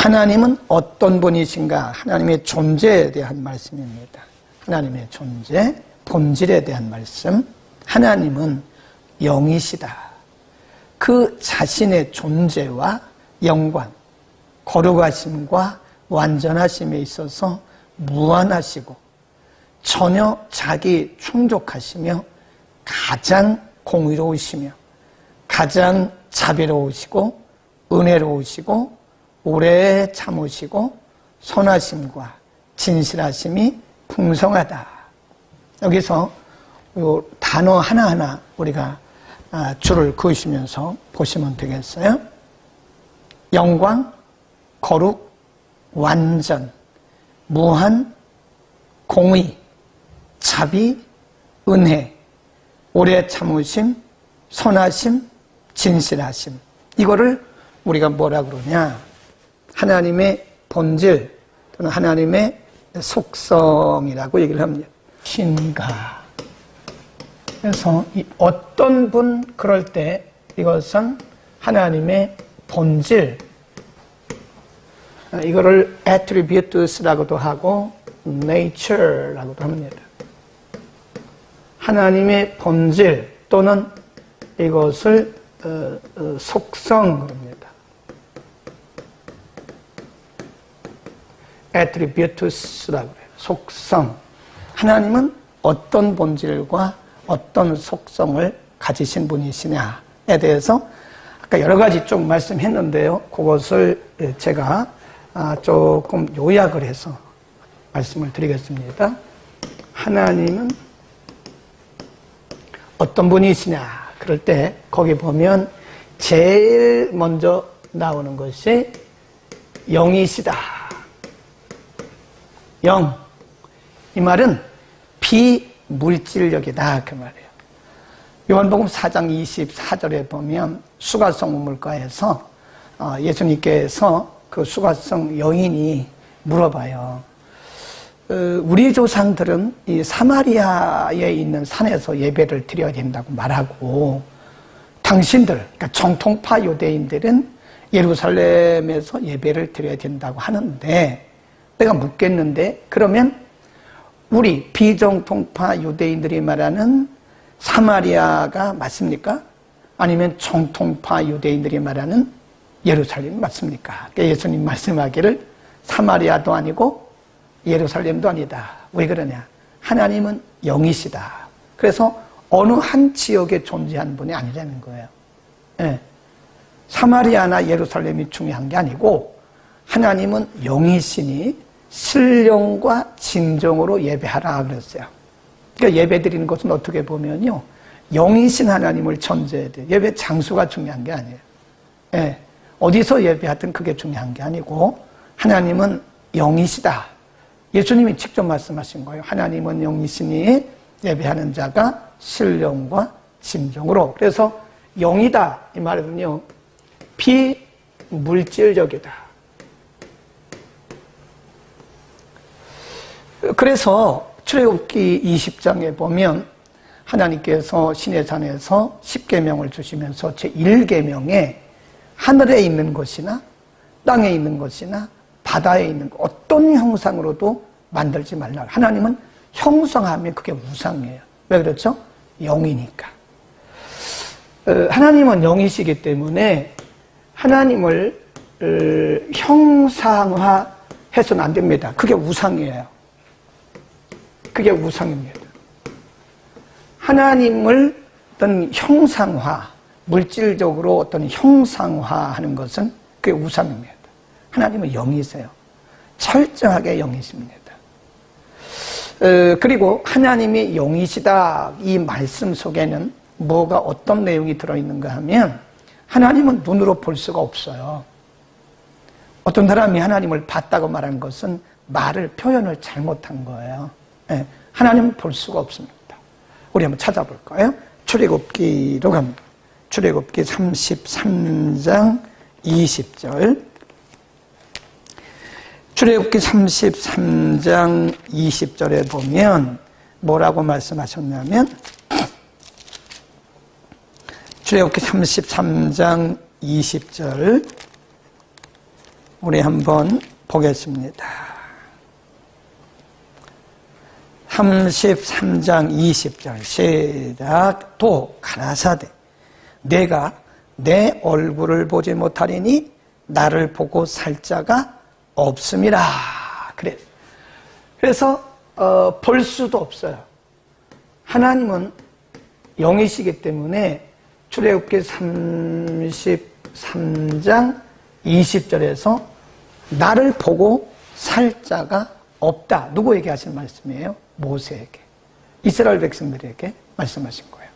하나님은 어떤 분이신가? 하나님의 존재에 대한 말씀입니다. 하나님의 존재, 본질에 대한 말씀. 하나님은 영이시다. 그 자신의 존재와 영광, 거룩하심과 완전하심에 있어서 무한하시고 전혀 자기 충족하시며 가장 공의로우시며 가장 자비로우시고 은혜로우시고 오래 참으시고 선하심과 진실하심이 풍성하다. 여기서 이 단어 하나하나 우리가 줄을 그으시면서 보시면 되겠어요. 영광, 거룩, 완전, 무한, 공의, 자비, 은혜, 오래 참으심, 선하심, 진실하심. 이거를 우리가 뭐라 그러냐? 하나님의 본질 또는 하나님의 속성이라고 얘기를 합니다. 신가. 그래서 어떤 분 그럴 때 이것은 하나님의 본질, 이거를 attributes라고도 하고 nature라고도 합니다. 하나님의 본질 또는 이것을 속성 그럽니다. attributes라고 해요. 속성. 하나님은 어떤 본질과 어떤 속성을 가지신 분이시냐에 대해서 아까 여러 가지 좀 말씀했는데요. 그것을 제가 조금 요약을 해서 말씀을 드리겠습니다. 하나님은 어떤 분이시냐? 그럴 때 거기 보면 제일 먼저 나오는 것이 영이시다. 영. 이 말은 비물질력이다. 그 말이에요. 요한복음 4장 24절에 보면 수가성 우물가에서 예수님께서 그 수가성 여인이 물어봐요. 우리 조상들은 이 사마리아에 있는 산에서 예배를 드려야 된다고 말하고 당신들, 그러니까 정통파 유대인들은 예루살렘에서 예배를 드려야 된다고 하는데 내가 묻겠는데 그러면 우리 비정통파 유대인들이 말하는 사마리아가 맞습니까? 아니면 정통파 유대인들이 말하는 예루살렘이 맞습니까? 그러니까 예수님 말씀하기를 사마리아도 아니고 예루살렘도 아니다. 왜 그러냐? 하나님은 영이시다. 그래서 어느 한 지역에 존재한 분이 아니라는 거예요. 네. 사마리아나 예루살렘이 중요한 게 아니고 하나님은 영이시니 신령과 진정으로 예배하라 그랬어요. 그러니까 예배 드리는 것은 어떻게 보면요, 영이신 하나님을 전제해야 돼요. 예배 장소가 중요한 게 아니에요. 네. 어디서 예배하든 그게 중요한 게 아니고 하나님은 영이시다. 예수님이 직접 말씀하신 거예요. 하나님은 영이시니 예배하는 자가 신령과 진정으로. 그래서 영이다 이 말은요, 비물질적이다. 그래서 출애굽기 20장에 보면 하나님께서 시내산에서 10계명을 주시면서 제1계명에 하늘에 있는 것이나 땅에 있는 것이나 바다에 있는 것, 어떤 형상으로도 만들지 말라. 하나님은 형상하면 그게 우상이에요. 왜 그렇죠? 영이니까. 하나님은 영이시기 때문에 하나님을 형상화해서는 안 됩니다. 그게 우상이에요. 그게 우상입니다. 하나님을 어떤 형상화, 물질적으로 어떤 형상화하는 것은 그게 우상입니다. 하나님은 영이세요. 철저하게 영이십니다. 그리고 하나님이 영이시다 이 말씀 속에는 뭐가 어떤 내용이 들어있는가 하면 하나님은 눈으로 볼 수가 없어요. 어떤 사람이 하나님을 봤다고 말한 것은 말을 표현을 잘못한 거예요. 네, 하나님은 볼 수가 없습니다. 우리 한번 찾아볼까요? 출애굽기로 갑니다. 출애굽기 33장 20절. 출애굽기 33장 20절에 보면 뭐라고 말씀하셨냐면 출애굽기 33장 20절 우리 한번 보겠습니다. 33장 20절 시작. 또 가라사대 내가 내 얼굴을 보지 못하리니 나를 보고 살 자가 없음이라. 그래서 볼 수도 없어요. 하나님은 영이시기 때문에 출애굽기 33장 20절에서 나를 보고 살 자가 없다. 누구에게 하신 말씀이에요? 모세에게, 이스라엘 백성들에게 말씀하신 거예요.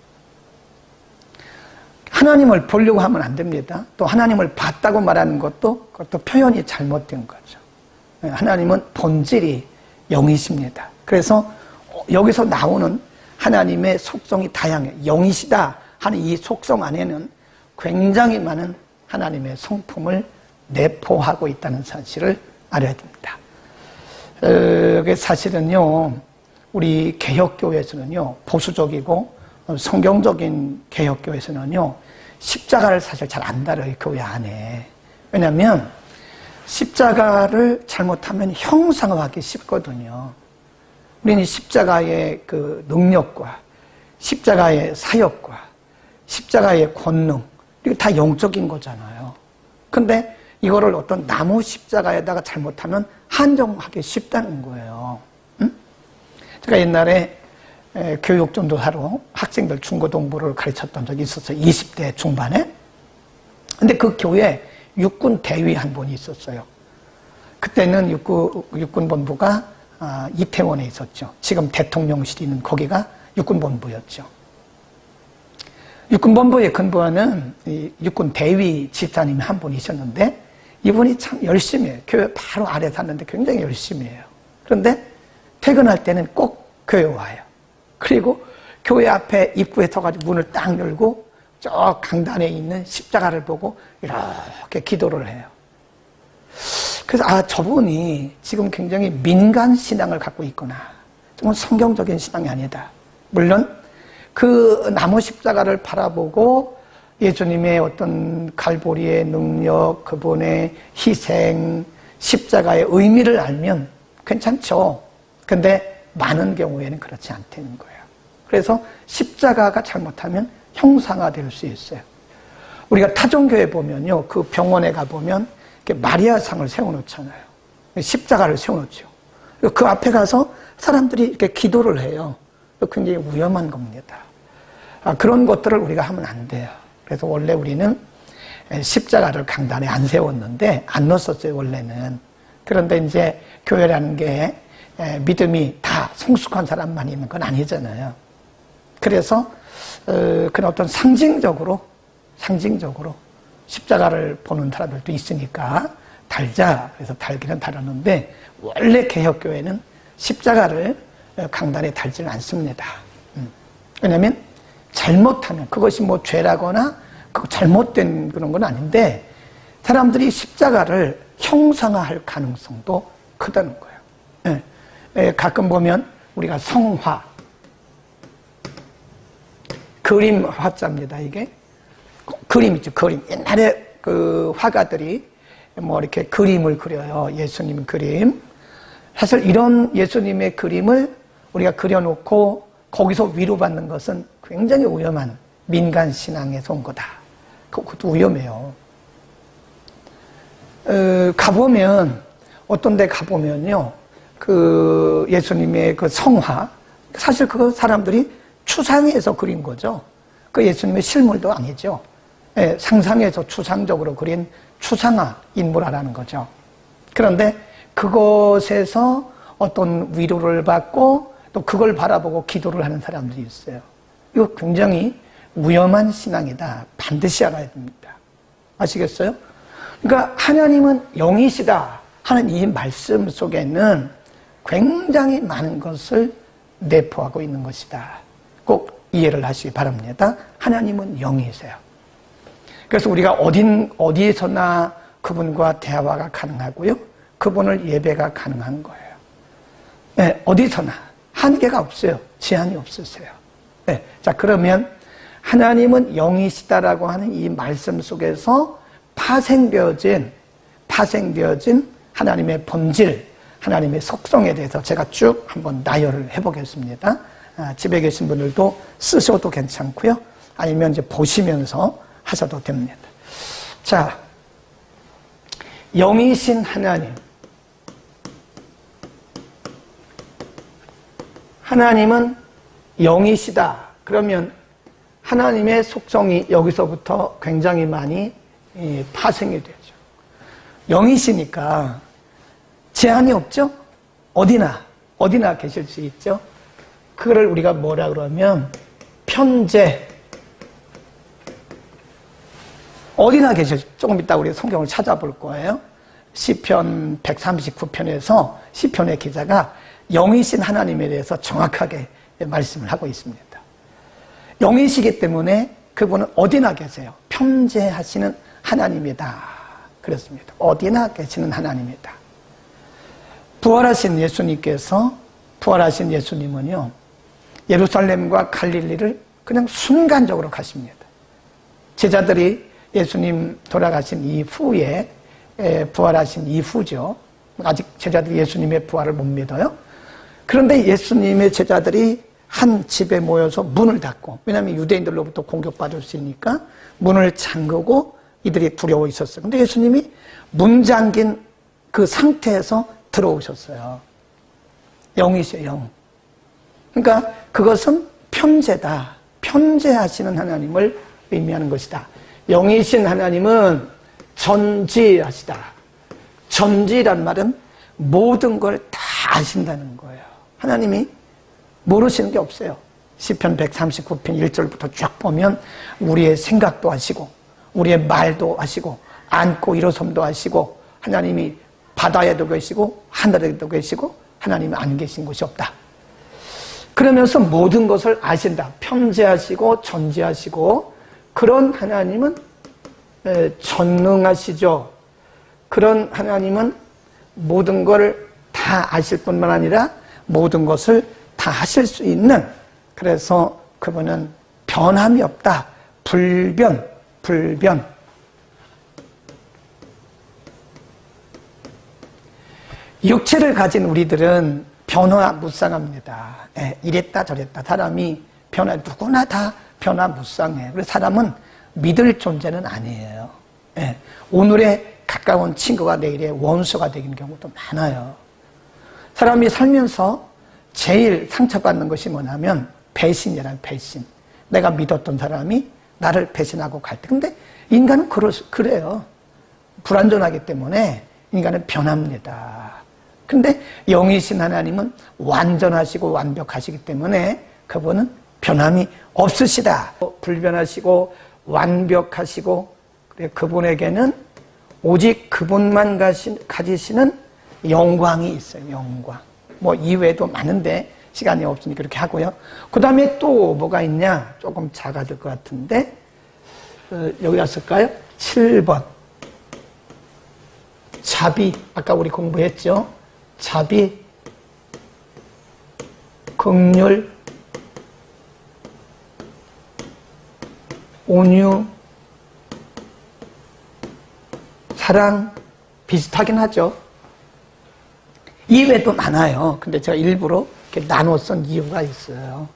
하나님을 보려고 하면 안 됩니다. 또 하나님을 봤다고 말하는 그것도 표현이 잘못된 거죠. 하나님은 본질이 영이십니다. 그래서 여기서 나오는 하나님의 속성이 다양해요. 영이시다 하는 이 속성 안에는 굉장히 많은 하나님의 성품을 내포하고 있다는 사실을 알아야 됩니다. 사실은요, 우리 개혁교회에서는요, 보수적이고 성경적인 개혁교회에서는요, 십자가를 사실 잘 안 다뤄요, 교회 안에. 왜냐하면 십자가를 잘못하면 형상화하기 쉽거든요. 우리는 십자가의 그 능력과 십자가의 사역과 십자가의 권능, 이게 다 영적인 거잖아요. 근데 이거를 어떤 나무 십자가에다가 잘못하면 한정하기 쉽다는 거예요. 응? 제가 옛날에 교육전도사로 학생들 중고등부를 가르쳤던 적이 있었어요. 20대 중반에. 근데 그 교회에 육군 대위 한 분이 있었어요. 그때는 육군본부가 이태원에 있었죠. 지금 대통령실이 있는 거기가 육군본부였죠. 육군본부에 근무하는 육군 대위 집사님이 한 분 있었는데 이분이 참 열심히 해요. 교회 바로 아래 샀는데 굉장히 열심히 해요. 그런데 퇴근할 때는 꼭 교회 와요. 그리고 교회 앞에 입구에 서가지고 문을 딱 열고 저 강단에 있는 십자가를 보고 이렇게 기도를 해요. 그래서 저분이 지금 굉장히 민간 신앙을 갖고 있구나. 정말 성경적인 신앙이 아니다. 물론 그 나무 십자가를 바라보고 예수님의 어떤 갈보리의 능력, 그분의 희생, 십자가의 의미를 알면 괜찮죠. 근데 많은 경우에는 그렇지 않다는 거예요. 그래서 십자가가 잘못하면 형상화될 수 있어요. 우리가 타종교회 보면요, 그 병원에 가보면 마리아상을 세워놓잖아요. 십자가를 세워놓죠. 그 앞에 가서 사람들이 이렇게 기도를 해요. 굉장히 위험한 겁니다. 그런 것들을 우리가 하면 안 돼요. 그래서 원래 우리는 십자가를 강단에 안 세웠는데, 안 넣었었어요, 원래는. 그런데 이제 교회라는 게 믿음이 다 성숙한 사람만 있는 건 아니잖아요. 그래서 그런 어떤 상징적으로 십자가를 보는 사람들도 있으니까 달자. 그래서 달기는 달았는데 원래 개혁교회는 십자가를 강단에 달지는 않습니다. 왜냐하면 잘못하면 그것이 뭐 죄라거나 잘못된 그런 건 아닌데 사람들이 십자가를 형상화할 가능성도 크다는 거예요. 가끔 보면 우리가 성화, 그림 화자입니다. 이게 그림 있죠. 그림. 옛날에 그 화가들이 뭐 이렇게 그림을 그려요. 예수님 그림. 사실 이런 예수님의 그림을 우리가 그려놓고 거기서 위로받는 것은 굉장히 위험한 민간 신앙에서 온 거다. 그것도 위험해요. 가보면, 어떤 데 가보면요, 그 예수님의 그 성화, 사실 그 사람들이 추상에서 그린 거죠. 그 예수님의 실물도 아니죠. 상상에서 추상적으로 그린 추상화 인물화라는 거죠. 그런데 그것에서 어떤 위로를 받고 또 그걸 바라보고 기도를 하는 사람들이 있어요. 이거 굉장히 위험한 신앙이다. 반드시 알아야 됩니다. 아시겠어요? 그러니까 하나님은 영이시다 하는 이 말씀 속에는 굉장히 많은 것을 내포하고 있는 것이다. 꼭 이해를 하시기 바랍니다. 하나님은 영이세요. 그래서 우리가 어디에서나 그분과 대화가 가능하고요. 그분을 예배가 가능한 거예요. 네, 어디서나 한계가 없어요. 제한이 없으세요. 네, 자, 그러면 하나님은 영이시다라고 하는 이 말씀 속에서 파생되어진 파생되어진 하나님의 본질, 하나님의 속성에 대해서 제가 쭉 한번 나열을 해보겠습니다. 집에 계신 분들도 쓰셔도 괜찮고요. 아니면 이제 보시면서 하셔도 됩니다. 자, 영이신 하나님. 하나님은 영이시다. 그러면 하나님의 속성이 여기서부터 굉장히 많이 파생이 되죠. 영이시니까 제한이 없죠? 어디나 계실 수 있죠? 그거를 우리가 뭐라 그러면 편재. 어디나 계실, 조금 이따 우리 성경을 찾아볼 거예요. 시편 139편에서 시편의 기자가 영이신 하나님에 대해서 정확하게 말씀을 하고 있습니다. 영이시기 때문에 그분은 어디나 계세요. 편재하시는 하나님이다. 그렇습니다. 어디나 계시는 하나님이다. 부활하신 예수님은요, 예루살렘과 갈릴리를 그냥 순간적으로 가십니다. 제자들이 예수님 돌아가신 이후에, 부활하신 이후죠. 아직 제자들이 예수님의 부활을 못 믿어요. 그런데 예수님의 제자들이 한 집에 모여서 문을 닫고, 왜냐하면 유대인들로부터 공격받을 수 있으니까 문을 잠그고 이들이 두려워 있었어요. 근데 예수님이 문 잠긴 그 상태에서 들어오셨어요. 영이세요, 영. 그러니까 그것은 편재다. 편재하시는 하나님을 의미하는 것이다. 영이신 하나님은 전지하시다. 전지란 말은 모든 걸 다 아신다는 거예요. 하나님이 모르시는 게 없어요. 시편 139편 1절부터 쫙 보면 우리의 생각도 아시고 우리의 말도 아시고 앉고 일어섬도 아시고 하나님이 바다에도 계시고 하늘에도 계시고 하나님이 안 계신 곳이 없다. 그러면서 모든 것을 아신다. 편재하시고 전지하시고 그런 하나님은 전능하시죠. 그런 하나님은 모든 걸 다 아실 뿐만 아니라 모든 것을 다 하실 수 있는, 그래서 그분은 변함이 없다. 불변. 육체를 가진 우리들은 변화무쌍합니다. 이랬다 저랬다. 사람이 누구나 다 변화무쌍해요. 그래서 사람은 믿을 존재는 아니에요. 오늘의 가까운 친구가 내일의 원수가 되는 경우도 많아요. 사람이 살면서 제일 상처받는 것이 뭐냐면 배신이란 배신. 내가 믿었던 사람이 나를 배신하고 갈 때. 근데 인간은 그래요. 불완전하기 때문에 인간은 변합니다. 근데 영이신 하나님은 완전하시고 완벽하시기 때문에 그분은 변함이 없으시다. 불변하시고 완벽하시고, 그분에게는 오직 그분만 가지시는 영광이 있어요. 영광. 뭐 이외에도 많은데 시간이 없으니까 그렇게 하고요. 그 다음에 또 뭐가 있냐? 조금 작아질 것 같은데 여기 왔을까요? 7번. 자비. 아까 우리 공부했죠? 자비, 긍휼, 온유, 사랑. 비슷하긴 하죠. 이외에도 많아요. 근데 제가 일부러 이렇게 나눠 쓴 이유가 있어요.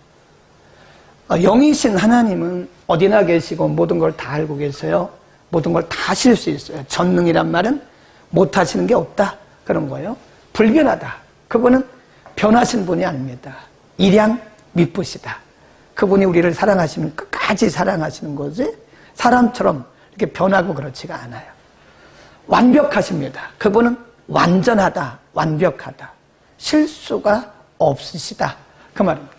영이신 하나님은 어디나 계시고 모든 걸 다 알고 계세요. 모든 걸 다 하실 수 있어요. 전능이란 말은 못 하시는 게 없다. 그런 거예요. 불변하다. 그분은 변하신 분이 아닙니다. 일양 미쁘시다. 그분이 우리를 사랑하시면 끝까지 사랑하시는 거지 사람처럼 이렇게 변하고 그렇지가 않아요. 완벽하십니다. 그분은 완전하다. 완벽하다. 실수가 없으시다. 그 말입니다.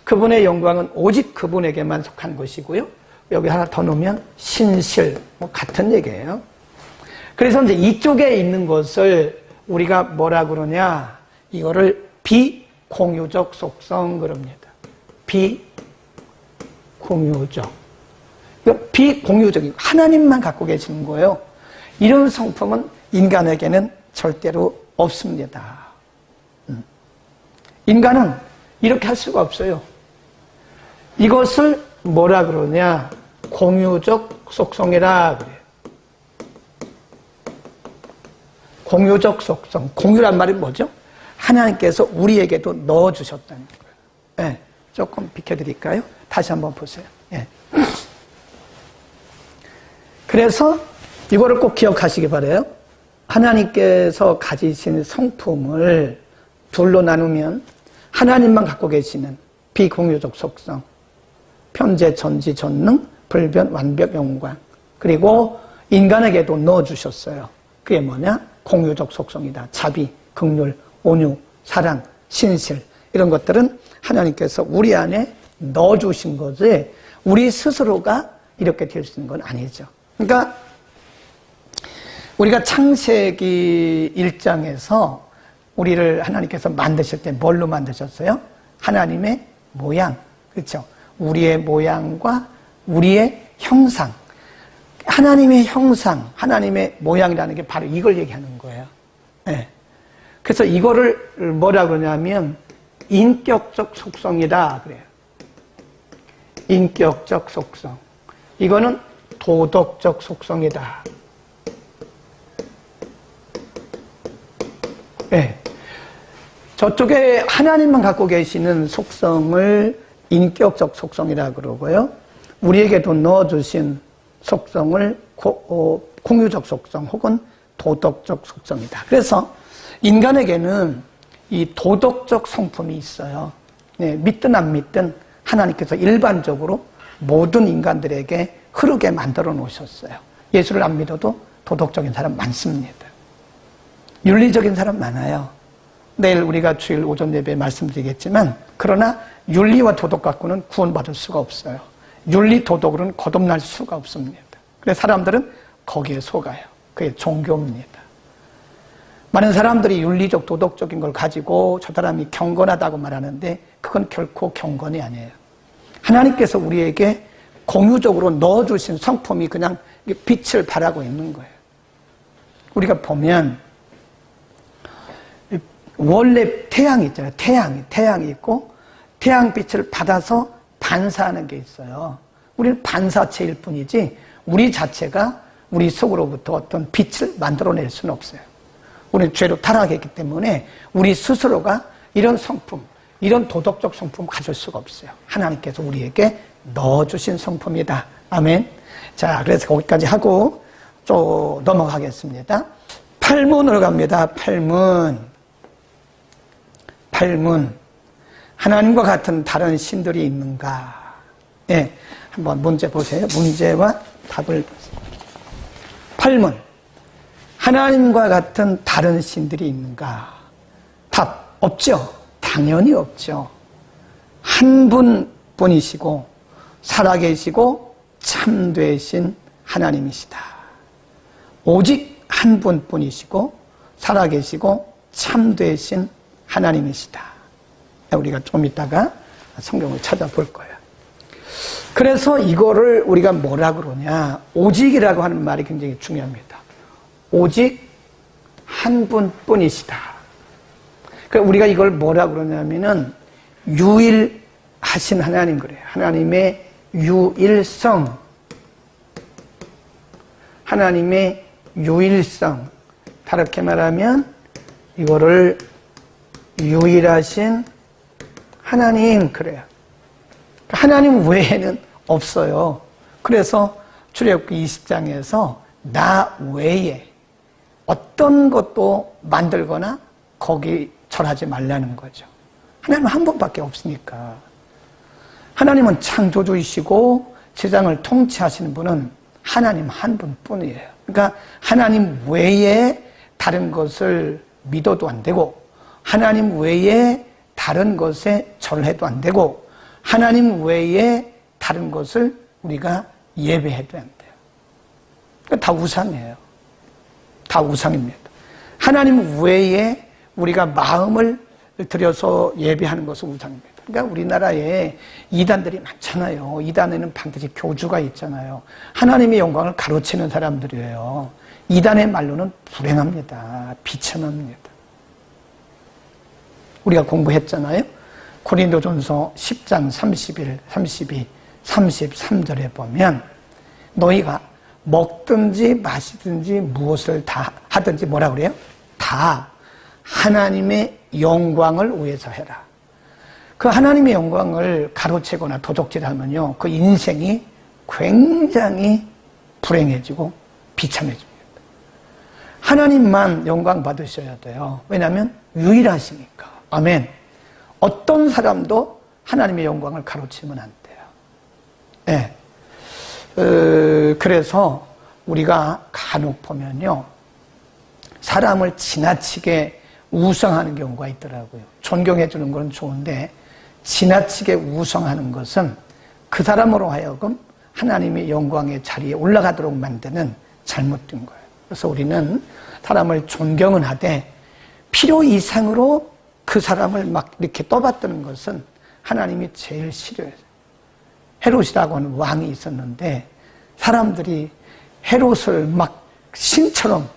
그분의 영광은 오직 그분에게만 속한 것이고요. 여기 하나 더 넣으면 신실, 뭐 같은 얘기예요. 그래서 이제 이쪽에 있는 것을 우리가 뭐라 그러냐? 이거를 비공유적 속성 그럽니다. 비공유적. 이거 비공유적인 하나님만 갖고 계시는 거예요. 이런 성품은 인간에게는 절대로 없습니다. 인간은 이렇게 할 수가 없어요. 이것을 뭐라 그러냐? 공유적 속성이라 그래요. 공유적 속성. 공유란 말이 뭐죠? 하나님께서 우리에게도 넣어주셨다는 거예요. 예, 조금 비켜드릴까요? 다시 한번 보세요. 예. 그래서 이거를 꼭 기억하시기 바라요. 하나님께서 가지신 성품을 둘로 나누면 하나님만 갖고 계시는 비공유적 속성, 편재, 전지, 전능, 불변, 완벽, 영광. 그리고 인간에게도 넣어주셨어요. 그게 뭐냐? 공유적 속성이다. 자비, 긍휼, 온유, 사랑, 신실 이런 것들은 하나님께서 우리 안에 넣어주신 거지 우리 스스로가 이렇게 될 수 있는 건 아니죠. 그러니까 우리가 창세기 1장에서 우리를 하나님께서 만드실 때 뭘로 만드셨어요? 하나님의 모양, 그렇죠? 우리의 모양과 우리의 형상. 하나님의 형상, 하나님의 모양이라는 게 바로 이걸 얘기하는 거예요. 네. 그래서 이거를 뭐라 그러냐면 인격적 속성이다 그래요. 인격적 속성. 이거는 도덕적 속성이다. 네. 저쪽에 하나님만 갖고 계시는 속성을 인격적 속성이라 그러고요. 우리에게도 넣어주신 속성을 공유적 속성 혹은 도덕적 속성이다. 그래서 인간에게는 이 도덕적 성품이 있어요. 네, 믿든 안 믿든 하나님께서 일반적으로 모든 인간들에게 흐르게 만들어 놓으셨어요. 예수를 안 믿어도 도덕적인 사람 많습니다. 윤리적인 사람 많아요. 내일 우리가 주일 오전 예배에 말씀드리겠지만 그러나 윤리와 도덕 갖고는 구원받을 수가 없어요. 윤리 도덕으로는 거듭날 수가 없습니다. 그래서 사람들은 거기에 속아요. 그게 종교입니다. 많은 사람들이 윤리적 도덕적인 걸 가지고 저 사람이 경건하다고 말하는데 그건 결코 경건이 아니에요. 하나님께서 우리에게 공유적으로 넣어주신 성품이 그냥 빛을 발하고 있는 거예요. 우리가 보면 원래 태양이 있잖아요. 태양이 있고 태양빛을 받아서 반사하는 게 있어요. 우리는 반사체일 뿐이지 우리 자체가 우리 속으로부터 어떤 빛을 만들어낼 수는 없어요. 우리는 죄로 타락했기 때문에 우리 스스로가 이런 성품, 이런 도덕적 성품 가질 수가 없어요. 하나님께서 우리에게 넣어주신 성품이다. 아멘. 자, 그래서 거기까지 하고 또 넘어가겠습니다. 팔문으로 갑니다. 팔문. 하나님과 같은 다른 신들이 있는가? 예, 한번 문제 보세요. 문제와 답을 보세요. 팔문. 하나님과 같은 다른 신들이 있는가? 답, 없죠. 당연히 없죠. 한 분뿐이시고 살아계시고 참되신 하나님이시다. 오직 한 분뿐이시고 살아계시고 참되신 하나님이시다. 우리가 좀 이따가 성경을 찾아볼 거예요. 그래서 이거를 우리가 뭐라 그러냐? 오직이라고 하는 말이 굉장히 중요합니다. 오직 한 분뿐이시다. 그러니까 우리가 이걸 뭐라 그러냐면은 유일하신 하나님 그래요. 하나님의 유일성. 하나님의 유일성. 다르게 말하면 이거를 유일하신 하나님 그래요. 하나님 외에는 없어요. 그래서 출애굽기 20장에서 나 외에 어떤 것도 만들거나 거기 절하지 말라는 거죠. 하나님은 한 분밖에 없으니까. 하나님은 창조주이시고 세상을 통치하시는 분은 하나님 한 분뿐이에요. 그러니까 하나님 외에 다른 것을 믿어도 안 되고 하나님 외에 다른 것에 절해도 안 되고 하나님 외에 다른 것을 우리가 예배해도 안 돼요. 그러니까 다 우상이에요. 다 우상입니다. 하나님 외에 우리가 마음을 들여서 예배하는 것은 우상입니다. 그러니까 우리나라에 이단들이 많잖아요. 이단에는 반드시 교주가 있잖아요. 하나님의 영광을 가로채는 사람들이에요. 이단의 말로는 불행합니다. 비참합니다. 우리가 공부했잖아요. 고린도전서 10장 31, 32, 33절에 보면 너희가 먹든지 마시든지 무엇을 다 하든지 뭐라 그래요? 다 하나님의 영광을 위해서 해라. 그 하나님의 영광을 가로채거나 도적질하면요, 그 인생이 굉장히 불행해지고 비참해집니다. 하나님만 영광 받으셔야 돼요. 왜냐하면 유일하시니까. 아멘. 어떤 사람도 하나님의 영광을 가로채면 안 돼요. 네. 그래서 우리가 간혹 보면요, 사람을 지나치게 우상하는 경우가 있더라고요. 존경해 주는 건 좋은데 지나치게 우상하는 것은 그 사람으로 하여금 하나님의 영광의 자리에 올라가도록 만드는 잘못된 거예요. 그래서 우리는 사람을 존경은 하되 필요 이상으로 그 사람을 막 이렇게 떠받드는 것은 하나님이 제일 싫어해요. 헤롯이라고 하는 왕이 있었는데 사람들이 헤롯을 막 신처럼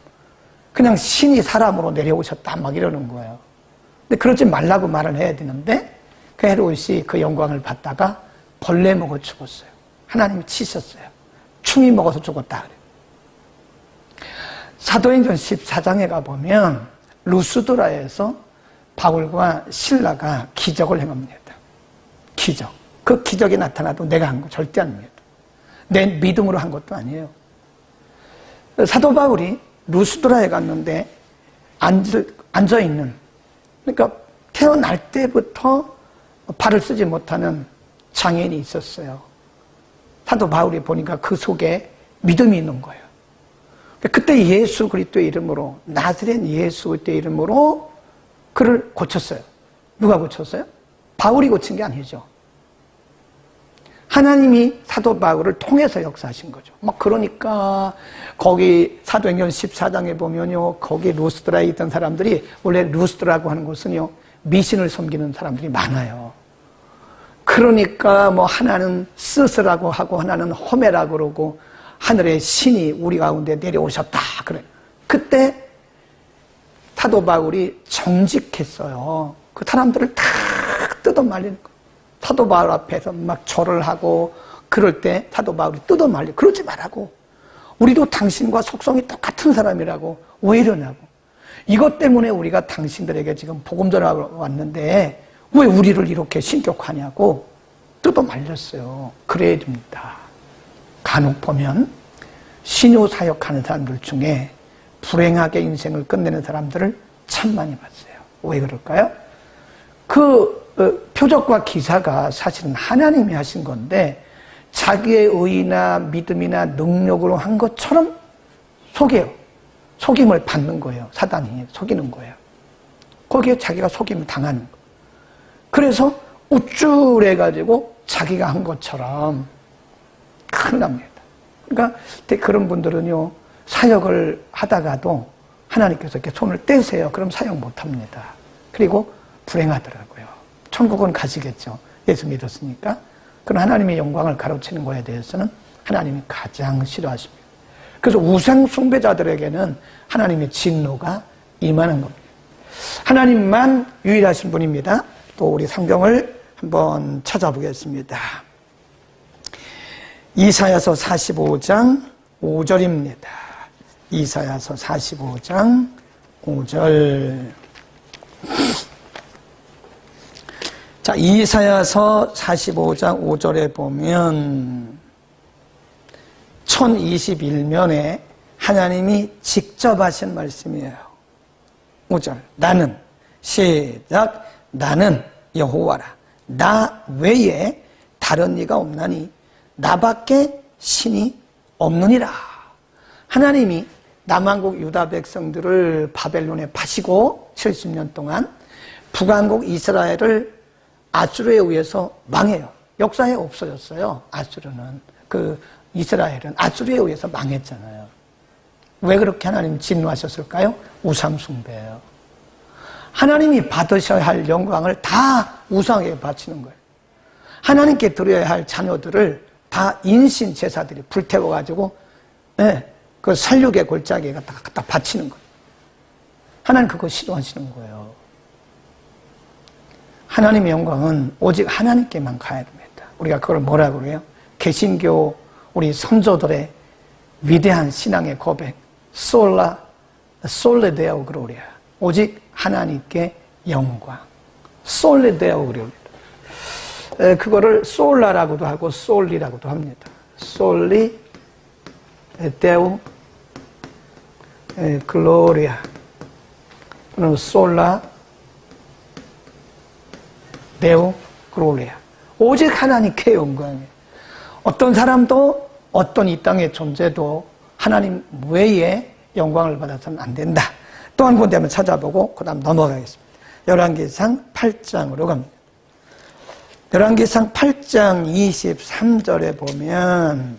그냥 신이 사람으로 내려오셨다 막 이러는 거예요. 근데 그러지 말라고 말을 해야 되는데 그 헤롯이 그 영광을 받다가 벌레 먹어 죽었어요. 하나님이 치셨어요. 충이 먹어서 죽었다 그래요. 사도행전 14장에 가보면 루스드라에서 바울과 실라가 기적을 행합니다. 기적. 그 기적이 나타나도 내가 한 거 절대 아닙니다. 내 믿음으로 한 것도 아니에요. 사도 바울이 루스드라에 갔는데 앉아있는, 그러니까 태어날 때부터 발을 쓰지 못하는 장애인이 있었어요. 사도 바울이 보니까 그 속에 믿음이 있는 거예요. 그때 예수 그리스도의 이름으로, 나사렛 예수 그리스도의 이름으로 그를 고쳤어요. 누가 고쳤어요? 바울이 고친 게 아니죠. 하나님이 사도 바울을 통해서 역사하신 거죠. 막 그러니까 거기 사도행전 14장에 보면요, 거기 루스드라에 있던 사람들이, 원래 루스드라고 하는 곳은요 미신을 섬기는 사람들이 많아요. 그러니까 뭐 하나는 스스라고 하고 하나는 호메라고 그러고 하늘의 신이 우리 가운데 내려오셨다 그래. 그때 사도 바울이 정직했어요. 그 사람들을 다 뜯어 말리는 거예요. 사도 바울 앞에서 막 절을 하고 그럴 때 사도 바울이 뜯어 말려. 그러지 말라고. 우리도 당신과 속성이 똑같은 사람이라고. 왜 이러냐고. 이것 때문에 우리가 당신들에게 지금 복음 전하러 왔는데 왜 우리를 이렇게 신격하냐고 뜯어 말렸어요. 그래야 됩니다. 간혹 보면 신유 사역하는 사람들 중에 불행하게 인생을 끝내는 사람들을 참 많이 봤어요. 왜 그럴까요? 그 표적과 기사가 사실은 하나님이 하신 건데 자기의 의나 믿음이나 능력으로 한 것처럼 속여요. 속임을 받는 거예요. 사단이 속이는 거예요. 거기에 자기가 속임을 당하는 거예요. 그래서 우쭐해가지고 자기가 한 것처럼 큰일 납니다. 그러니까 그런 분들은요, 사역을 하다가도 하나님께서 이렇게 손을 떼세요. 그럼 사역 못 합니다. 그리고 불행하더라고요. 천국은 가시겠죠. 예수 믿었으니까. 그런 하나님의 영광을 가로채는 거에 대해서는 하나님이 가장 싫어하십니다. 그래서 우상 숭배자들에게는 하나님의 진노가 임하는 겁니다. 하나님만 유일하신 분입니다. 또 우리 성경을 한번 찾아보겠습니다. 이사야서 45장 5절입니다. 이사야서 45장 5절. 자, 이사야서 45장 5절에 보면 1021면에 하나님이 직접 하신 말씀이에요. 5절. 나는, 시작, 나는 여호와라. 나 외에 다른 이가 없나니 나밖에 신이 없느니라. 하나님이 남한국 유다 백성들을 바벨론에 파시고 70년 동안 북한국 이스라엘을 아수르에 의해서 망해요. 역사에 없어졌어요. 아수르는. 이스라엘은 아수르에 의해서 망했잖아요. 왜 그렇게 하나님 진노하셨을까요? 우상 숭배예요. 하나님이 받으셔야 할 영광을 다 우상에게 바치는 거예요. 하나님께 드려야 할 자녀들을 다 인신 제사들이 불태워가지고, 그 살육의 골짜기에 갖다 바치는 거예요. 하나님 그거 싫어하시는 거예요. 하나님의 영광은 오직 하나님께만 가야 됩니다. 우리가 그걸 뭐라고 그래요? 개신교 우리 선조들의 위대한 신앙의 고백, 솔레 데오 글로리아. 오직 하나님께 영광. 솔리 데오 그래요. 그거를 솔라라고도 하고 솔리라고도 합니다. 솔리 데오 글로리아. 솔라 데오 글로리아. 오직 하나님께 영광이에요. 어떤 사람도 어떤 이 땅의 존재도 하나님 외에 영광을 받아서는 안 된다. 또 한 군데 한번 찾아보고 그 다음 넘어가겠습니다. 열왕기상 8장으로 갑니다. 열왕기상 8장 23절에 보면,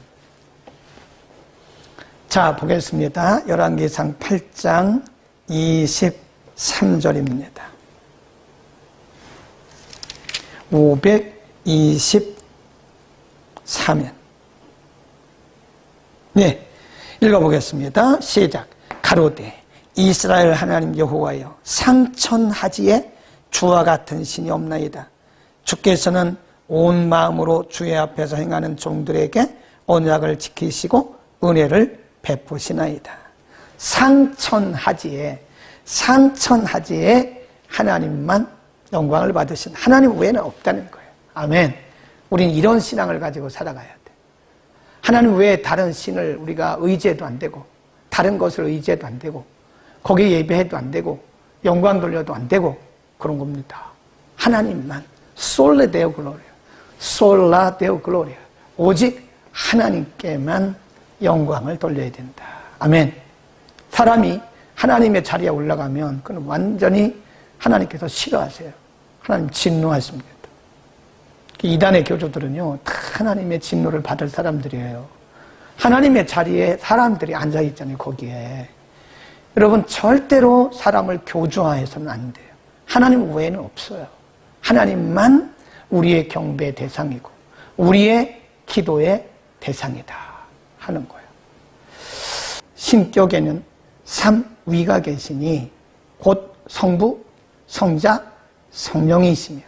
자 보겠습니다. 열왕기상 8장 23절입니다. 524면 네, 읽어보겠습니다. 시작. 가로되 이스라엘 하나님 여호와여, 상천하지에 주와 같은 신이 없나이다. 주께서는 온 마음으로 주의 앞에서 행하는 종들에게 언약을 지키시고 은혜를 베푸시나이다. 상천하지에 하나님만 영광을 받으신, 하나님 외에는 없다는 거예요. 아멘. 우리는 이런 신앙을 가지고 살아가야 돼. 하나님 외에 다른 신을 우리가 의지해도 안 되고, 다른 것을 의지해도 안 되고, 거기에 예배해도 안 되고, 영광 돌려도 안 되고, 그런 겁니다. 하나님만. 솔레 데오 글로리아. 솔라 데오 글로리아. 오직 하나님께만 영광을 돌려야 된다. 아멘. 사람이 하나님의 자리에 올라가면 그는 완전히 하나님께서 싫어하세요. 하나님 진노하십니다. 이단의 교주들은요, 다 하나님의 진노를 받을 사람들이에요. 하나님의 자리에 사람들이 앉아있잖아요, 거기에. 여러분, 절대로 사람을 교주화해서는 안 돼요. 하나님 외에는 없어요. 하나님만 우리의 경배의 대상이고, 우리의 기도의 대상이다 하는 거예요. 신격에는 3위가 계시니, 곧 성부, 성자, 성령이시며,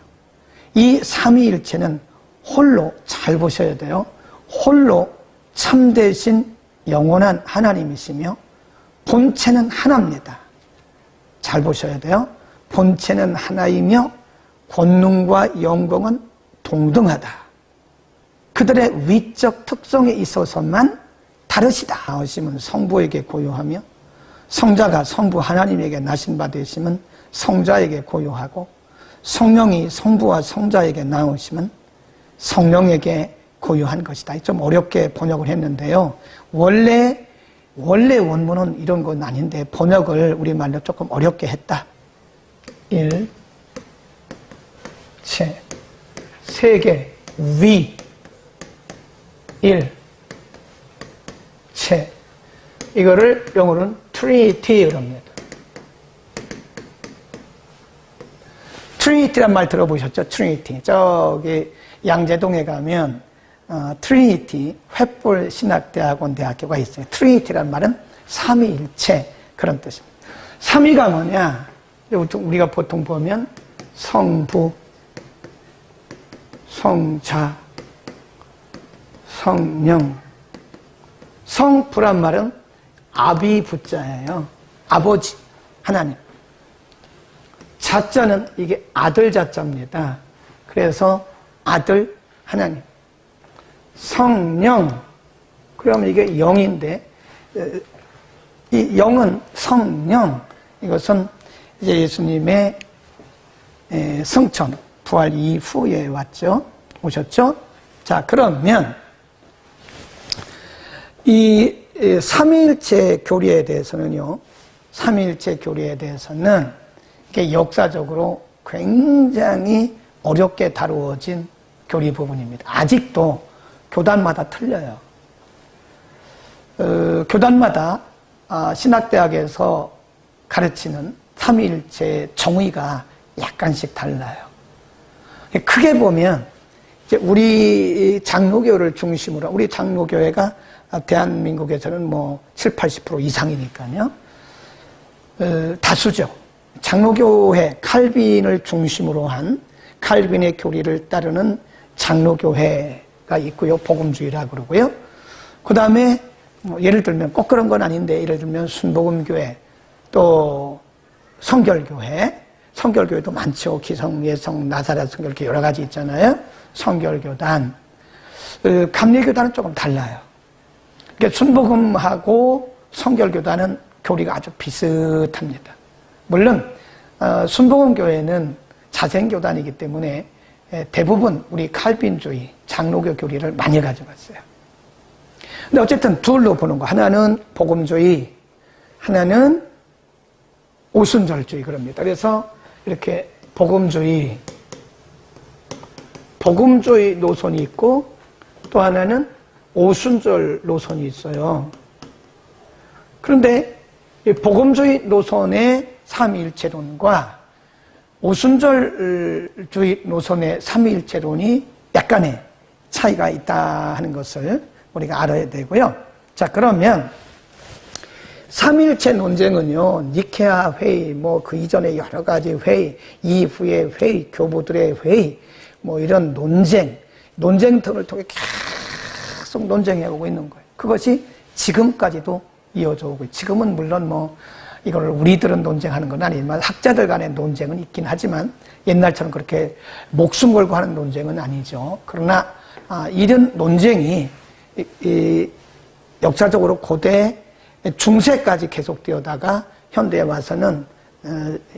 이 삼위일체는 홀로, 잘 보셔야 돼요. 홀로 참되신 영원한 하나님이시며 본체는 하나입니다. 잘 보셔야 돼요. 본체는 하나이며 권능과 영광은 동등하다. 그들의 위적 특성에 있어서만 다르시다. 나오심은 성부에게 고요하며 성자가 성부 하나님에게 나신 바 되심은 성자에게 고요하고 성령이 성부와 성자에게 나오시면 성령에게 고유한 것이다. 좀 어렵게 번역을 했는데요. 원래 원문은 이런 건 아닌데 번역을 우리말로 조금 어렵게 했다. 세계, 위, 체. 이거를 영어로는 트리니티라고 합니다. 트리니티란 말 들어보셨죠? 트리니티. 저기 양재동에 가면 트리니티 횃불 신학대학원 대학교가 있어요. 트리니티란 말은 삼위일체 그런 뜻입니다. 삼위가 뭐냐? 우리가 보통 보면 성부, 성자, 성령. 성부란 말은 아비부자예요. 아버지, 하나님. 자자는 이게 아들 자자입니다. 그래서 아들, 하나님. 성령, 그러면 이게 영인데, 이 영은 성령, 이것은 이제 예수님의 승천, 부활 이후에 오셨죠? 자, 그러면 이 삼위일체 교리에 대해서는요, 삼위일체 교리에 대해서는 이게 역사적으로 굉장히 어렵게 다루어진 교리 부분입니다. 아직도 교단마다 틀려요. 교단마다 신학대학에서 가르치는 삼위일체 정의가 약간씩 달라요. 크게 보면 이제 우리 장로교를 중심으로, 우리 장로교회가 대한민국에서는 뭐 70~80% 이상이니까요. 다수죠. 장로교회, 칼빈을 중심으로 한 칼빈의 교리를 따르는 장로교회가 있고요. 복음주의라고 그러고요. 그 다음에 뭐 예를 들면 꼭 그런 건 아닌데, 예를 들면 순복음교회, 또 성결교회, 성결교회도 많죠. 기성, 예성, 나사렛 성결교회 여러 가지 있잖아요. 성결교단, 감리교단은 조금 달라요. 그러니까 순복음하고 성결교단은 교리가 아주 비슷합니다. 물론 순복음교회는 자생교단이기 때문에 대부분 우리 칼빈주의, 장로교 교리를 많이 가져갔어요. 근데 어쨌든 둘로 보는 거. 하나는 복음주의, 하나는 오순절주의 그럽니다. 그래서 이렇게 복음주의 노선이 있고 또 하나는 오순절 노선이 있어요. 그런데 이 복음주의 노선의 삼위일체론과 오순절주의 노선의 삼위일체론이 약간의 차이가 있다 하는 것을 우리가 알아야 되고요. 자, 그러면 삼위일체 논쟁은요, 니케아 회의, 뭐 그 이전에 여러 가지 회의, 이후의 회의, 교부들의 회의, 뭐 이런 논쟁터를 통해 계속 논쟁해 오고 있는 거예요. 그것이 지금까지도 이어져 오고, 지금은 물론 뭐 이걸 우리들은 논쟁하는 건 아니지만 학자들 간의 논쟁은 있긴 하지만 옛날처럼 그렇게 목숨 걸고 하는 논쟁은 아니죠. 그러나 이런 논쟁이 역사적으로 고대 중세까지 계속되어다가 현대에 와서는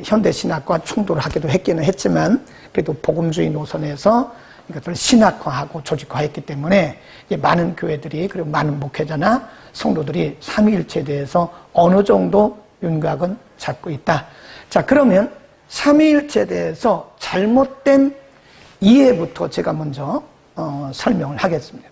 현대 신학과 충돌을 하기도 했기는 했지만 그래도 복음주의 노선에서 이것들을 신학화하고 조직화했기 때문에 많은 교회들이 그리고 많은 목회자나 성도들이 삼위일체에 대해서 어느 정도 윤곽은 잡고 있다. 자, 그러면 삼위일체에 대해서 잘못된 이해부터 제가 먼저 설명을 하겠습니다.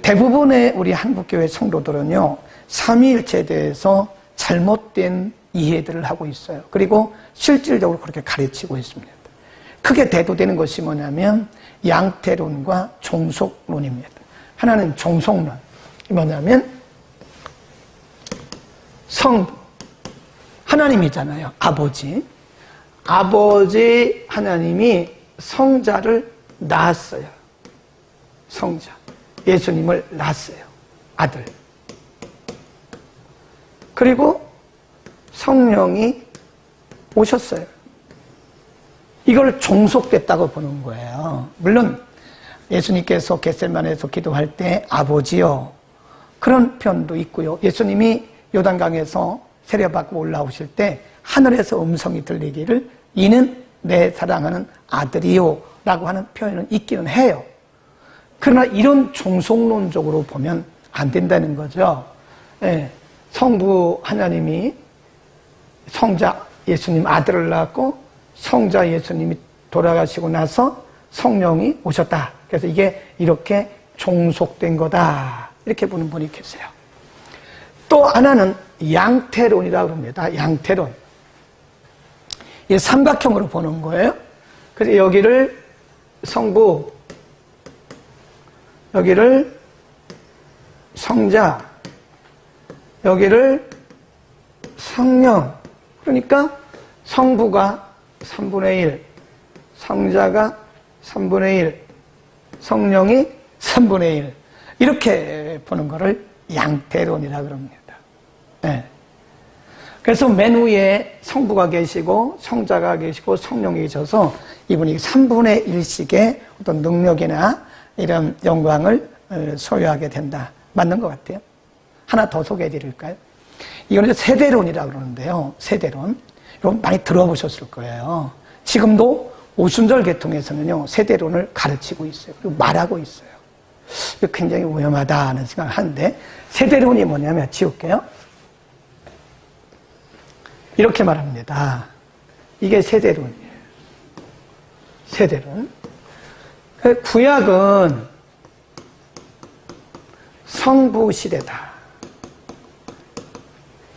대부분의 우리 한국교회 성도들은요, 삼위일체에 대해서 잘못된 이해들을 하고 있어요. 그리고 실질적으로 그렇게 가르치고 있습니다. 크게 대두되는 것이 뭐냐면 양태론과 종속론입니다. 하나는 종속론. 뭐냐면 성부, 하나님이잖아요. 아버지 하나님이 성자를 낳았어요. 성자. 예수님을 낳았어요. 아들. 그리고 성령이 오셨어요. 이걸 종속됐다고 보는 거예요. 물론 예수님께서 겟세마네에서 기도할 때 아버지요, 그런 표현도 있고요. 예수님이 요단강에서 세례받고 올라오실 때 하늘에서 음성이 들리기를 이는 내 사랑하는 아들이요 라고 하는 표현은 있기는 해요. 그러나 이런 종속론적으로 보면 안 된다는 거죠. 예, 성부 하나님이 성자 예수님 아들을 낳았고 성자 예수님이 돌아가시고 나서 성령이 오셨다. 그래서 이게 이렇게 종속된 거다. 이렇게 보는 분이 계세요. 또 하나는 양태론이라고 합니다. 양태론. 이게 삼각형으로 보는 거예요. 그래서 여기를 성부, 여기를 성자, 여기를 성령. 그러니까 성부가 3분의 1, 성자가 3분의 1, 성령이 3분의 1. 이렇게 보는 것을 양태론이라고 합니다. 네. 그래서 맨 위에 성부가 계시고 성자가 계시고 성령이 계셔서 이분이 3분의 1씩의 어떤 능력이나 이런 영광을 소유하게 된다. 맞는 것 같아요. 하나 더 소개해 드릴까요? 이거는 세대론이라고 그러는데요. 세대론. 여러분 많이 들어보셨을 거예요. 지금도 오순절 계통에서는요, 세대론을 가르치고 있어요. 그리고 말하고 있어요. 굉장히 위험하다는 생각을 하는데, 세대론이 뭐냐면, 지울게요. 이렇게 말합니다. 이게 세대론이에요. 세대론. 구약은 성부 시대다.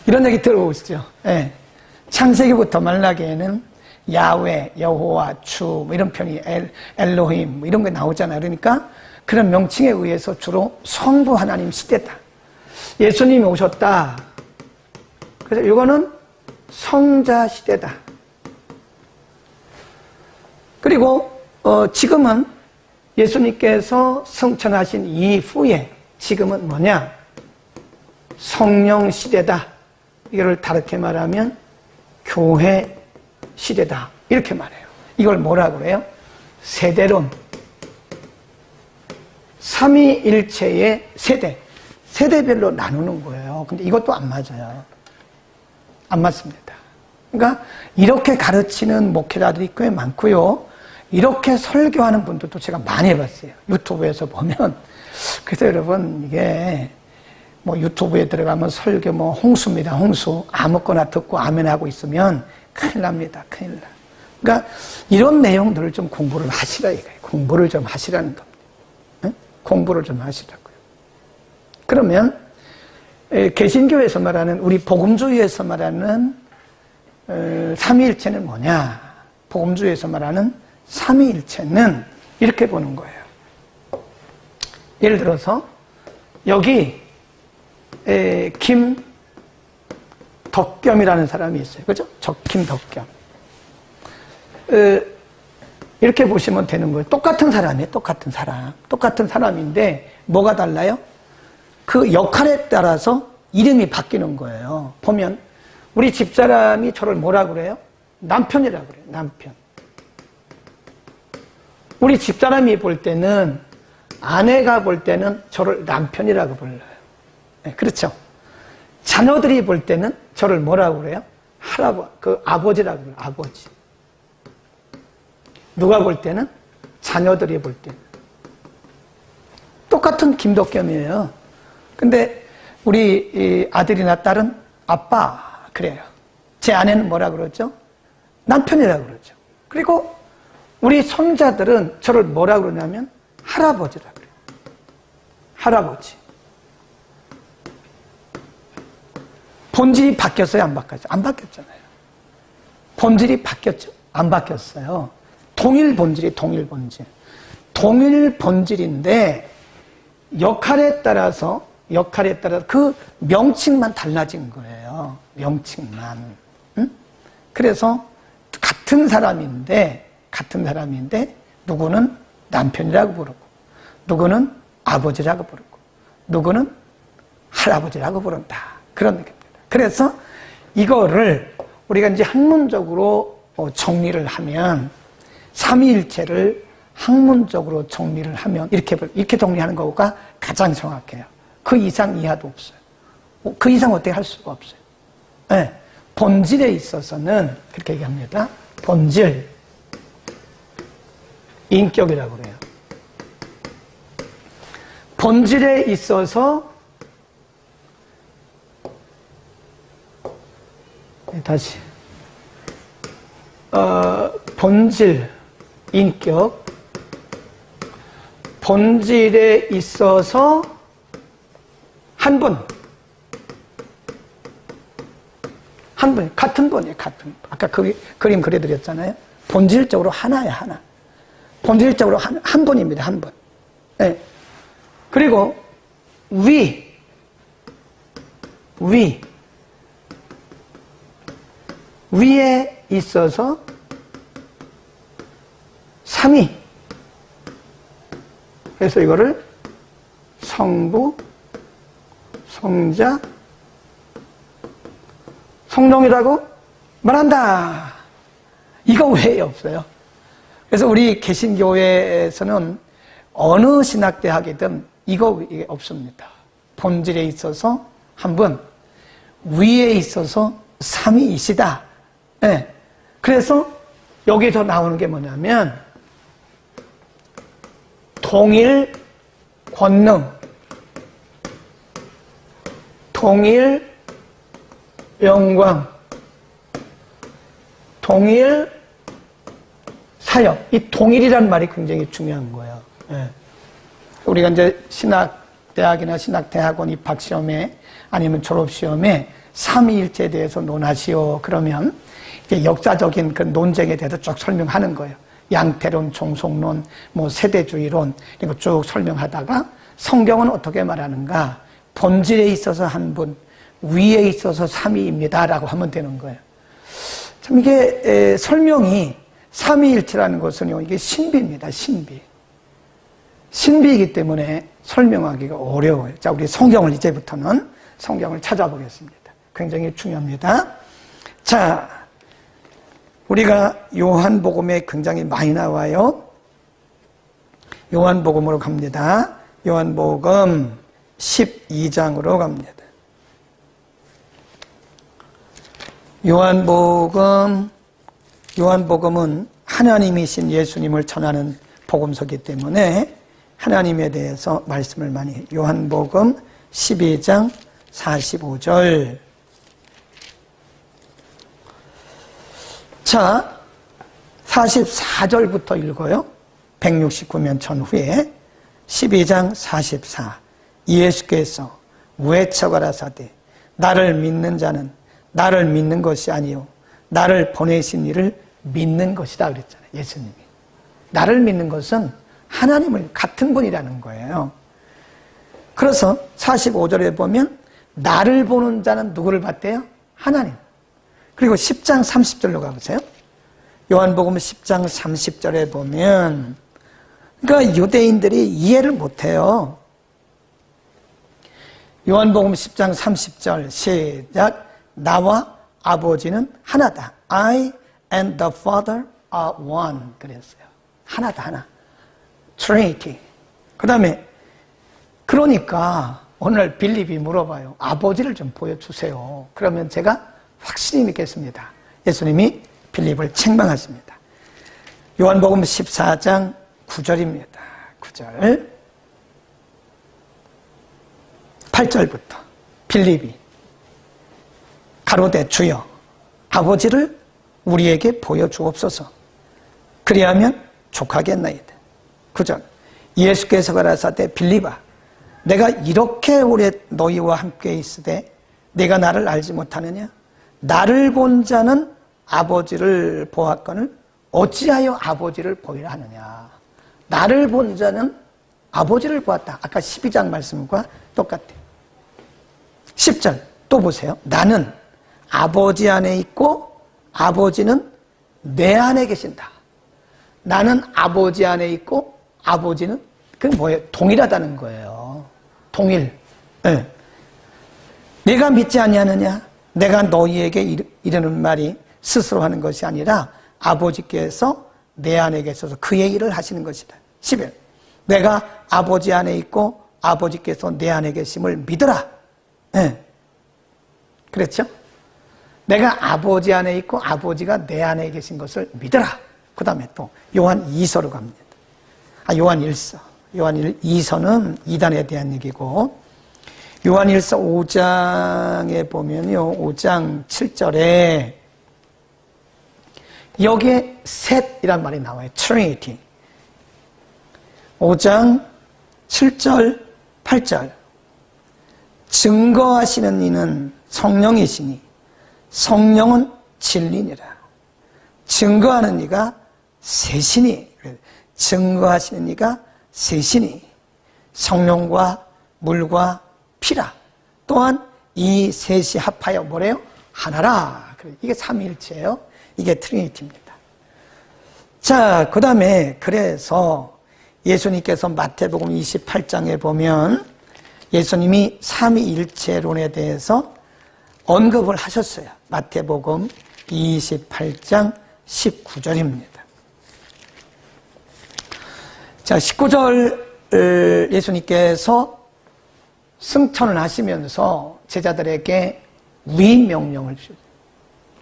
이런 얘기 들어보시죠. 네. 창세기부터 말라기에는 야훼, 여호와, 주, 뭐 이런 표현이 엘로힘, 뭐 이런 게 나오잖아요. 그러니까 그런 명칭에 의해서 주로 성부 하나님 시대다. 예수님이 오셨다. 그래서 이거는 성자 시대다. 그리고 지금은 예수님께서 승천하신 이후에 지금은 뭐냐? 성령 시대다. 이거를 다르게 말하면 교회 시대다. 이렇게 말해요. 이걸 뭐라고 그래요? 세대론. 삼위일체의 세대. 세대별로 나누는 거예요. 근데 이것도 안 맞아요. 안 맞습니다. 그러니까 이렇게 가르치는 목회자들이 꽤 많고요. 이렇게 설교하는 분들도 제가 많이 해봤어요. 유튜브에서 보면. 그래서 여러분, 이게 뭐 유튜브에 들어가면 설교 뭐 홍수입니다. 홍수. 아무거나 듣고 아멘하고 있으면 큰일 납니다. 큰일 나. 그러니까 이런 내용들을 좀 공부를 하시라 이거예요. 공부를 좀 하시라는 겁니다. 네? 공부를 좀 하시라고요. 그러면 개신교에서 말하는, 우리 복음주의에서 말하는 삼위일체는 뭐냐? 복음주의에서 말하는 삼위일체는 이렇게 보는 거예요. 예를 들어서 여기 김덕겸이라는 사람이 있어요. 그죠? 김덕겸. 이렇게 보시면 되는 거예요. 똑같은 사람이에요. 똑같은 사람. 똑같은 사람인데 뭐가 달라요? 그 역할에 따라서 이름이 바뀌는 거예요. 보면 우리 집사람이 저를 뭐라 그래요? 남편이라고 그래요. 남편. 우리 집사람이 볼 때는, 아내가 볼 때는 저를 남편이라고 불러요. 네, 그렇죠? 자녀들이 볼 때는 저를 뭐라고 그래요? 아버지라고 그래요. 아버지. 누가 볼 때는? 자녀들이 볼 때는. 똑같은 김덕겸이에요. 근데 우리 아들이나 딸은 아빠 그래요. 제 아내는 뭐라 그러죠? 남편이라 그러죠. 그리고 우리 손자들은 저를 뭐라 그러냐면 할아버지라 그래요. 할아버지. 본질이 바뀌었어요? 안 바뀌었어요? 안 바뀌었잖아요. 본질이 바뀌었죠? 안 바뀌었어요. 동일 본질이 동일 본질. 동일 본질인데 역할에 따라서 그 명칭만 달라진 거예요. 명칭만. 응? 그래서 같은 사람인데 누구는 남편이라고 부르고, 누구는 아버지라고 부르고, 누구는 할아버지라고 부른다. 그런 느낌입니다. 그래서 이거를 우리가 이제 학문적으로 정리를 하면, 삼위일체를 학문적으로 정리를 하면 이렇게 정리하는 거가 가장 정확해요. 그 이상 이하도 없어요. 그 이상 어떻게 할 수가 없어요. 네. 본질에 있어서는 그렇게 얘기합니다. 본질, 인격이라고 그래요. 본질에 있어서, 다시 본질, 인격, 본질에 있어서 한 분, 같은 분이에요. 같은 분. 아까 그림 그려드렸잖아요. 본질적으로 하나야, 하나. 본질적으로 한 분입니다. 한 분. 네. 그리고 위에 있어서 삼위. 그래서 이거를 성부, 성자, 성령이라고 말한다. 이거 외에 없어요. 그래서 우리 개신교회에서는 어느 신학대학이든 이게 없습니다. 본질에 있어서 한 분, 위에 있어서 삼위이시다. 네. 그래서 여기서 나오는 게 뭐냐면 동일 권능, 동일 영광, 동일 사역. 이 동일이라는 말이 굉장히 중요한 거예요. 네. 우리가 이제 신학대학이나 신학대학원 입학시험에 아니면 졸업시험에 삼위일체에 대해서 논하시오. 그러면 이제 역사적인 그 논쟁에 대해서 쭉 설명하는 거예요. 양태론, 종속론, 뭐 세대주의론 이런 거 쭉 설명하다가 성경은 어떻게 말하는가? 본질에 있어서 한 분, 위에 있어서 삼위입니다라고 하면 되는 거예요. 참 이게 설명이 삼위일체라는 것은요, 이게 신비입니다. 신비. 신비이기 때문에 설명하기가 어려워요. 자, 우리 성경을 이제부터는 성경을 찾아보겠습니다. 굉장히 중요합니다. 자, 우리가 요한복음에 굉장히 많이 나와요. 요한복음으로 갑니다. 요한복음 12장으로 갑니다. 요한복음은 하나님이신 예수님을 전하는 복음서이기 때문에 하나님에 대해서 말씀을 많이 해요. 요한복음 12장 45절. 자, 44절부터 읽어요. 169년 전후에 12장 44. 예수께서 외쳐가라사대 나를 믿는 자는 나를 믿는 것이 아니요 나를 보내신 이를 믿는 것이다 그랬잖아요. 예수님이. 나를 믿는 것은 하나님을 같은 분이라는 거예요. 그래서 45절에 보면 나를 보는 자는 누구를 봤대요? 하나님. 그리고 10장 30절로 가보세요. 요한복음 10장 30절에 보면 그러니까 유대인들이 이해를 못해요. 요한복음 10장 30절 시작. 나와 아버지는 하나다. I and the Father are one. 그랬어요. 하나다 하나. Trinity. 그 다음에 그러니까 오늘 빌립이 물어봐요. 아버지를 좀 보여주세요. 그러면 제가 확실히 믿겠습니다. 예수님이 빌립을 책망하십니다. 요한복음 14장 9절입니다. 9절 8절부터 빌립이 가로되 주여 아버지를 우리에게 보여주옵소서. 그리하면 족하겠나이다. 9절 예수께서 가라사대 빌립아 내가 이렇게 오래 너희와 함께 있으되 내가 나를 알지 못하느냐? 나를 본 자는 아버지를 보았거늘 어찌하여 아버지를 보이라 하느냐? 나를 본 자는 아버지를 보았다. 아까 12장 말씀과 똑같아요. 10절 또 보세요. 나는 아버지 안에 있고 아버지는 내 안에 계신다. 나는 아버지 안에 있고 아버지는 그게 뭐예요? 동일하다는 거예요. 동일. 네. 내가 믿지 아니하느냐? 내가 너희에게 이르는 말이 스스로 하는 것이 아니라 아버지께서 내 안에 계셔서 그의 일을 하시는 것이다. 11. 내가 아버지 안에 있고 아버지께서 내 안에 계심을 믿으라. 네. 그렇죠? 내가 아버지 안에 있고 아버지가 내 안에 계신 것을 믿으라. 그 다음에 또 요한 2서로 갑니다. 요한 1서. 요한 2서는 이단에 대한 얘기고 요한 1서 5장에 보면요. 5장 7절에 여기에 셋이란 말이 나와요. Trinity. 5장 7절 8절 증거하시는 이는 성령이시니 성령은 진리니라. 증거하는 이가 셋이니 증거하시는 이가 셋이니 성령과 물과 피라. 또한 이 셋이 합하여 뭐래요? 하나라. 이게 삼위일체예요. 이게 트리니티입니다. 자, 그 다음에 그래서 예수님께서 마태복음 28장에 보면 예수님이 삼위일체론에 대해서 언급을 하셨어요. 마태복음 28장 19절입니다. 자, 19절 예수님께서 승천을 하시면서 제자들에게 위임 명령을 주셨어요.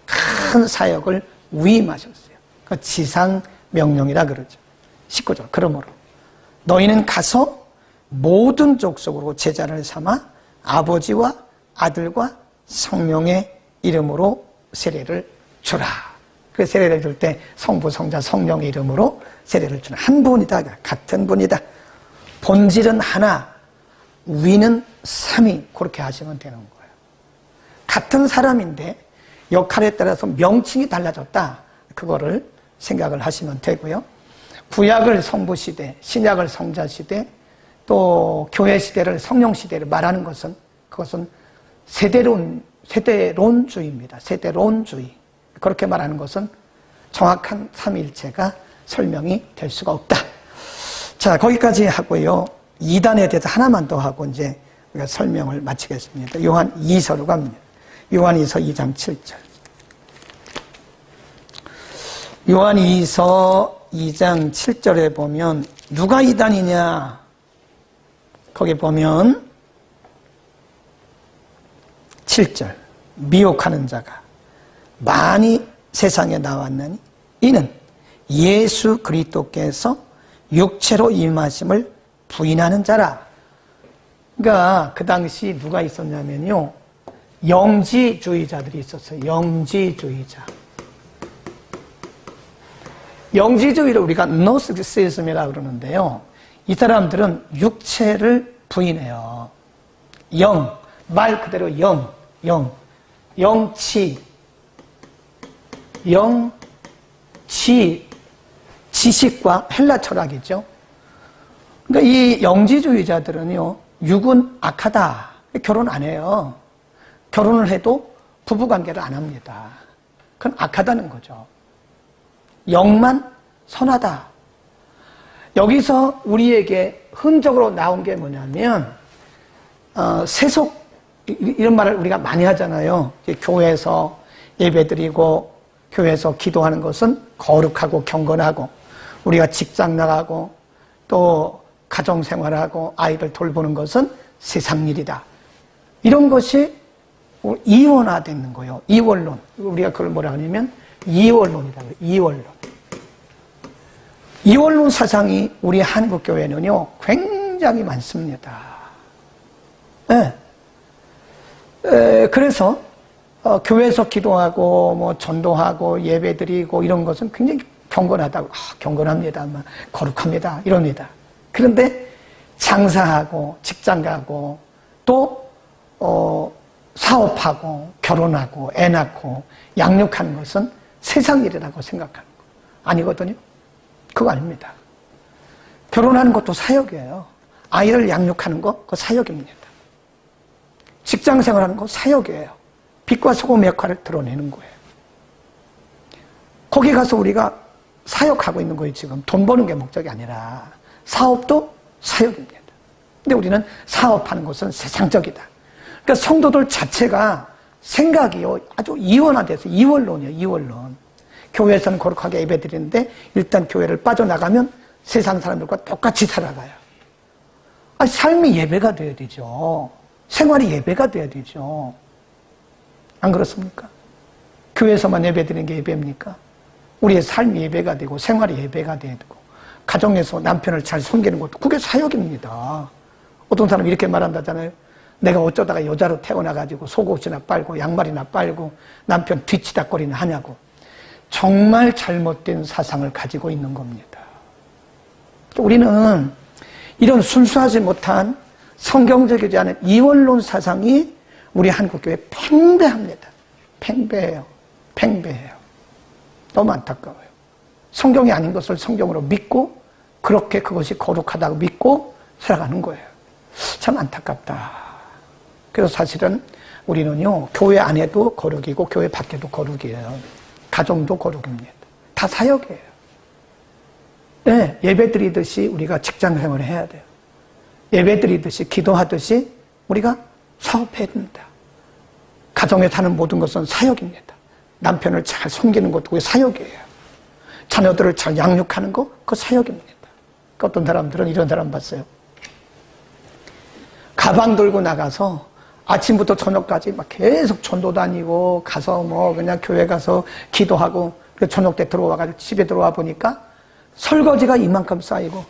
큰 사역을 위임하셨어요. 그 지상 명령이라 그러죠. 19절. 그러므로 너희는 가서 모든 족속으로 제자를 삼아 아버지와 아들과 성령의 이름으로 세례를 주라. 그 세례를 줄 때 성부, 성자, 성령의 이름으로 세례를 주는 한 분이다. 같은 분이다. 본질은 하나, 위는 삼위. 그렇게 하시면 되는 거예요. 같은 사람인데 역할에 따라서 명칭이 달라졌다. 그거를 생각을 하시면 되고요. 구약을 성부 시대, 신약을 성자 시대, 또 교회 시대를 성령 시대를 말하는 것은 그것은 세대론주의입니다. 세대론주의. 그렇게 말하는 것은 정확한 삼위일체가 설명이 될 수가 없다. 자, 거기까지 하고요. 이단에 대해서 하나만 더 하고 이제 우리가 설명을 마치겠습니다. 요한 2서로 갑니다. 요한 2서 2장 7절. 요한이서 2장 7절에 보면 누가 이단이냐? 거기 보면 7절 미혹하는 자가 많이 세상에 나왔나니 이는 예수 그리스도께서 육체로 임하심을 부인하는 자라. 그러니까 그 당시 누가 있었냐면요, 영지주의자들이 있었어요. 영지주의자. 영지주의를 우리가 노스티시즘이라고 그러는데요, 이 사람들은 육체를 부인해요. 영, 말 그대로 영치, 지식과 헬라 철학이죠. 그러니까 이 영지주의자들은요, 육은 악하다. 결혼 안 해요. 결혼을 해도 부부관계를 안 합니다. 그건 악하다는 거죠. 영만 선하다. 여기서 우리에게 흔적으로 나온 게 뭐냐면, 세속, 이런 말을 우리가 많이 하잖아요. 교회에서 예배드리고, 교회에서 기도하는 것은 거룩하고 경건하고, 우리가 직장 나가고, 또 가정생활하고, 아이들 돌보는 것은 세상 일이다. 이런 것이 이원화되는 거예요. 이원론. 우리가 그걸 뭐라 하냐면, 이원론이다. 이원론. 이원론 사상이 우리 한국교회는요, 굉장히 많습니다. 네. 그래서, 교회에서 기도하고, 뭐, 전도하고, 예배드리고, 이런 것은 굉장히 경건하다고, 경건합니다. 거룩합니다. 이럽니다. 그런데 장사하고, 직장 가고, 또, 사업하고, 결혼하고, 애 낳고, 양육하는 것은 세상 일이라고 생각하는 거 아니거든요. 그거 아닙니다. 결혼하는 것도 사역이에요. 아이를 양육하는 거, 그거 사역입니다. 직장 생활하는 거 사역이에요. 빛과 소금 역할을 드러내는 거예요. 거기 가서 우리가 사역하고 있는 거예요, 지금. 돈 버는 게 목적이 아니라. 사업도 사역입니다. 근데 우리는 사업하는 것은 세상적이다. 그러니까 성도들 자체가 생각이요, 아주 이원화돼서, 이원론이에요, 이원론. 교회에서는 거룩하게 예배드리는데, 일단 교회를 빠져나가면 세상 사람들과 똑같이 살아가요. 삶이 예배가 돼야 되죠. 생활이 예배가 돼야 되죠. 안 그렇습니까? 교회에서만 예배드리는 게 예배입니까? 우리의 삶이 예배가 되고, 생활이 예배가 돼야 되고, 가정에서 남편을 잘 섬기는 것도 그게 사역입니다. 어떤 사람이 이렇게 말한다잖아요. 내가 어쩌다가 여자로 태어나가지고 속옷이나 빨고 양말이나 빨고 남편 뒤치다거리나 하냐고. 정말 잘못된 사상을 가지고 있는 겁니다. 우리는 이런 순수하지 못한 성경적이지 않은 이원론 사상이 우리 한국교회에 팽배합니다. 팽배해요. 팽배해요. 너무 안타까워요. 성경이 아닌 것을 성경으로 믿고 그렇게 그것이 거룩하다고 믿고 살아가는 거예요. 참 안타깝다. 그래서 사실은 우리는요, 교회 안에도 거룩이고 교회 밖에도 거룩이에요. 가정도 거룩입니다. 다 사역이에요. 네, 예배드리듯이 우리가 직장 생활을 해야 돼요. 예배드리듯이 기도하듯이 우리가 사업해야 됩니다. 가정에 사는 모든 것은 사역입니다. 남편을 잘 섬기는 것도 그게 사역이에요. 자녀들을 잘 양육하는 거, 그거 사역입니다. 어떤 사람들은 이런 사람 봤어요. 가방 들고 나가서 아침부터 저녁까지 막 계속 전도 다니고 가서 뭐 그냥 교회 가서 기도하고 저녁 때 들어와가지고 집에 들어와 보니까 설거지가 이만큼 쌓이고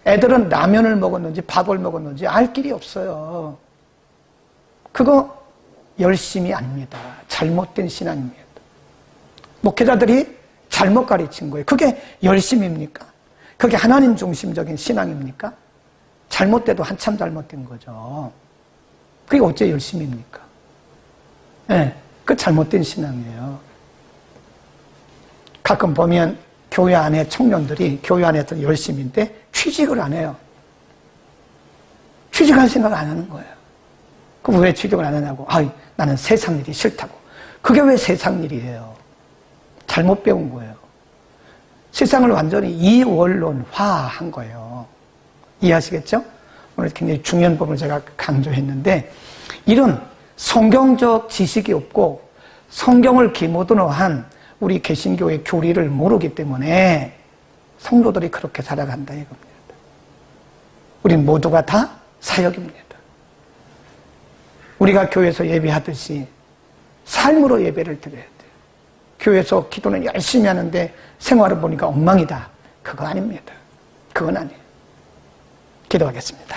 애들은 라면을 먹었는지 밥을 먹었는지 알 길이 없어요. 그거 열심이 아닙니다. 잘못된 신앙입니다. 목회자들이 잘못 가르친 거예요. 그게 열심입니까? 그게 하나님 중심적인 신앙입니까? 잘못돼도 한참 잘못된 거죠. 그게 어째 열심입니까? 네, 그 잘못된 신앙이에요. 가끔 보면 교회 안에 청년들이 교회 안에서 열심인데 취직을 안 해요. 취직할 생각을 안 하는 거예요. 그럼 왜 취직을 안 하냐고. 나는 세상 일이 싫다고. 그게 왜 세상 일이에요? 잘못 배운 거예요. 세상을 완전히 이원론화한 거예요. 이해하시겠죠? 오늘 굉장히 중요한 부분을 제가 강조했는데, 이런 성경적 지식이 없고 성경을 기모드로 한 우리 개신교의 교리를 모르기 때문에 성도들이 그렇게 살아간다 이겁니다. 우린 모두가 다 사역입니다. 우리가 교회에서 예배하듯이 삶으로 예배를 드려야 돼요. 교회에서 기도는 열심히 하는데 생활을 보니까 엉망이다. 그거 아닙니다. 그건 아니에요. 기도하겠습니다.